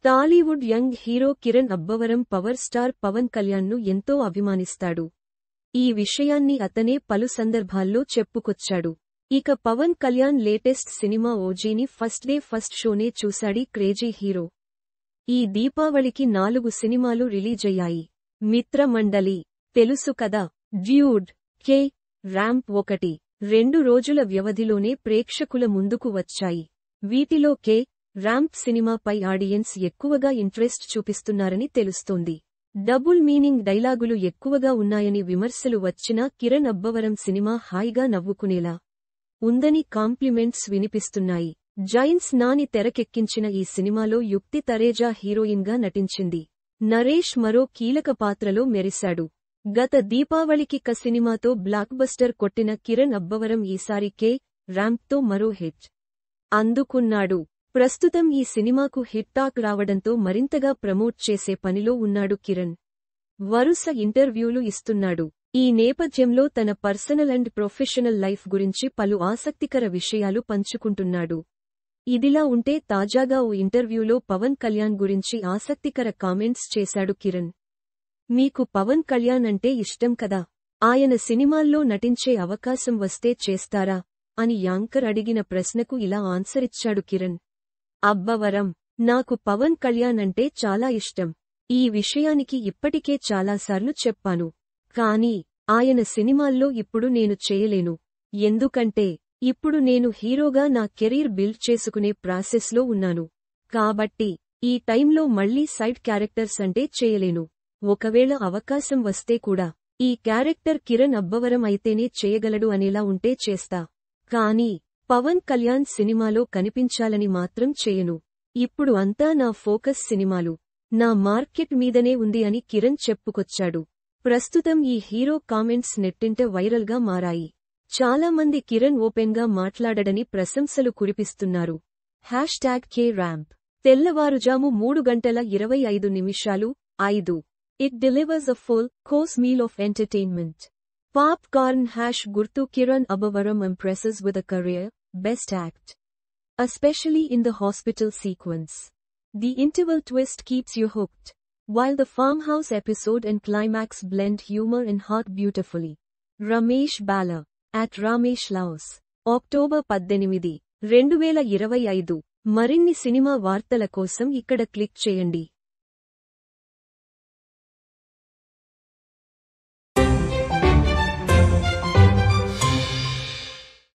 Tollywood young hero Kiran Abbavaram power star Pawan కళ్యాణ్ను ఎంతో అభిమానిస్తాడు. ఈ విషయాన్ని అతనే పలు సందర్భాల్లో చెప్పుకొచ్చాడు. ఇక పవన్ కళ్యాణ్ లేటెస్ట్ సినిమా ఓజీని ఫస్ట్ డే ఫస్ట్ షోనే చూశాడీ క్రేజీ హీరో. ఈ దీపావళికి 4 సినిమాలు రిలీజయ్యాయి. మిత్రమండలి, తెలుసు కదా, డ్యూడ్, కే, ర్యాంప్ 1, 2 రోజుల వ్యవధిలోనే ప్రేక్షకుల ముందుకు వచ్చాయి. వీటిలో కే, ర్యాంప్ సినిమాపై ఆడియన్స్ ఎక్కువగా ఇంట్రెస్ట్ చూపిస్తున్నారని తెలుస్తోంది. డబుల్ మీనింగ్ డైలాగులు ఎక్కువగా ఉన్నాయని విమర్శలు వచ్చినా కిరణ్ అబ్బవరం సినిమా హాయిగా నవ్వుకునేలా ఉందని కాంప్లిమెంట్స్ వినిపిస్తున్నాయి. జైన్స్ నాని తెరకెక్కించిన ఈ సినిమాలో యుక్తి తరేజా హీరోయిన్గా నటించింది. నరేష్ మరో కీలక పాత్రలో మెరిశాడు. గత దీపావళికి క సినిమాతో బ్లాక్బస్టర్ కొట్టిన కిరణ్ అబ్బవరం ఈసారి కే, ర్యాంప్తో మరో హిట్ అందుకున్నాడు. ప్రస్తుతం ఈ సినిమాకు హిట్ టాక్ రావడంతో మరింతగా ప్రమోట్ చేసే పనిలో ఉన్నాడు కిరణ్. వరుస ఇంటర్వ్యూలు ఇస్తున్నాడు. ఈ నేపథ్యంలో తన పర్సనల్ అండ్ ప్రొఫెషనల్ లైఫ్ గురించి పలు ఆసక్తికర విషయాలు పంచుకుంటున్నాడు. ఇదిలా ఉంటే తాజాగా ఓ ఇంటర్వ్యూలో పవన్ కళ్యాణ్ గురించి ఆసక్తికర కామెంట్స్ చేశాడు కిరణ్. మీకు పవన్ కళ్యాణ్ అంటే ఇష్టం కదా, ఆయన సినిమాల్లో నటించే అవకాశం వస్తే చేస్తారా అని యాంకర్ అడిగిన ప్రశ్నకు ఇలా ఆన్సరిచ్చాడు కిరణ్. అబ్బవరం, నాకు పవన్ కళ్యాణ్ అంటే చాలా ఇష్టం. ఈ విషయానికి ఇప్పటికే చాలాసార్లు చెప్పాను. కానీ ఆయన సినిమాల్లో ఇప్పుడు నేను చేయలేను. ఎందుకంటే ఇప్పుడు నేను హీరోగా నా కెరీర్ బిల్డ్ చేసుకునే ప్రాసెస్లో ఉన్నాను. కాబట్టి ఈ టైంలో మళ్లీ సైడ్ క్యారెక్టర్స్ అంటే చేయలేను. ఒకవేళ అవకాశం వస్తే కూడా ఈ క్యారెక్టర్ కిరణ్ అబ్బవరం అయితేనే చేయగలడు అనేలా ఉంటే చేస్తా. కానీ పవన్ కళ్యాణ్ సినిమాలో కనిపించాలని మాత్రం చేయను. ఇప్పుడు అంతా నా ఫోకస్ సినిమాలు, నా మార్కెట్ మీదనే ఉంది అని కిరణ్ చెప్పుకొచ్చాడు. ప్రస్తుతం ఈ హీరో కామెంట్స్ నెట్టింట వైరల్గా మారాయి. చాలామంది కిరణ్ ఓపెన్గా మాట్లాడడని ప్రశంసలు కురిపిస్తున్నారు. K ramp. తెల్లవారుజాము 3:25 5. It delivers a full course meal of entertainment. Popcorn # గుర్తు Kiran Abbavaram impresses with a career best act, especially in the hospital sequence. The interval twist keeps you hooked, while the farmhouse episode and climax blend humor and heart beautifully. Ramesh Bala @Ramesh Laos. October 18, 2025. మరిన్ని cinema వార్తల కోసం ఇక్కడ click చేయండి.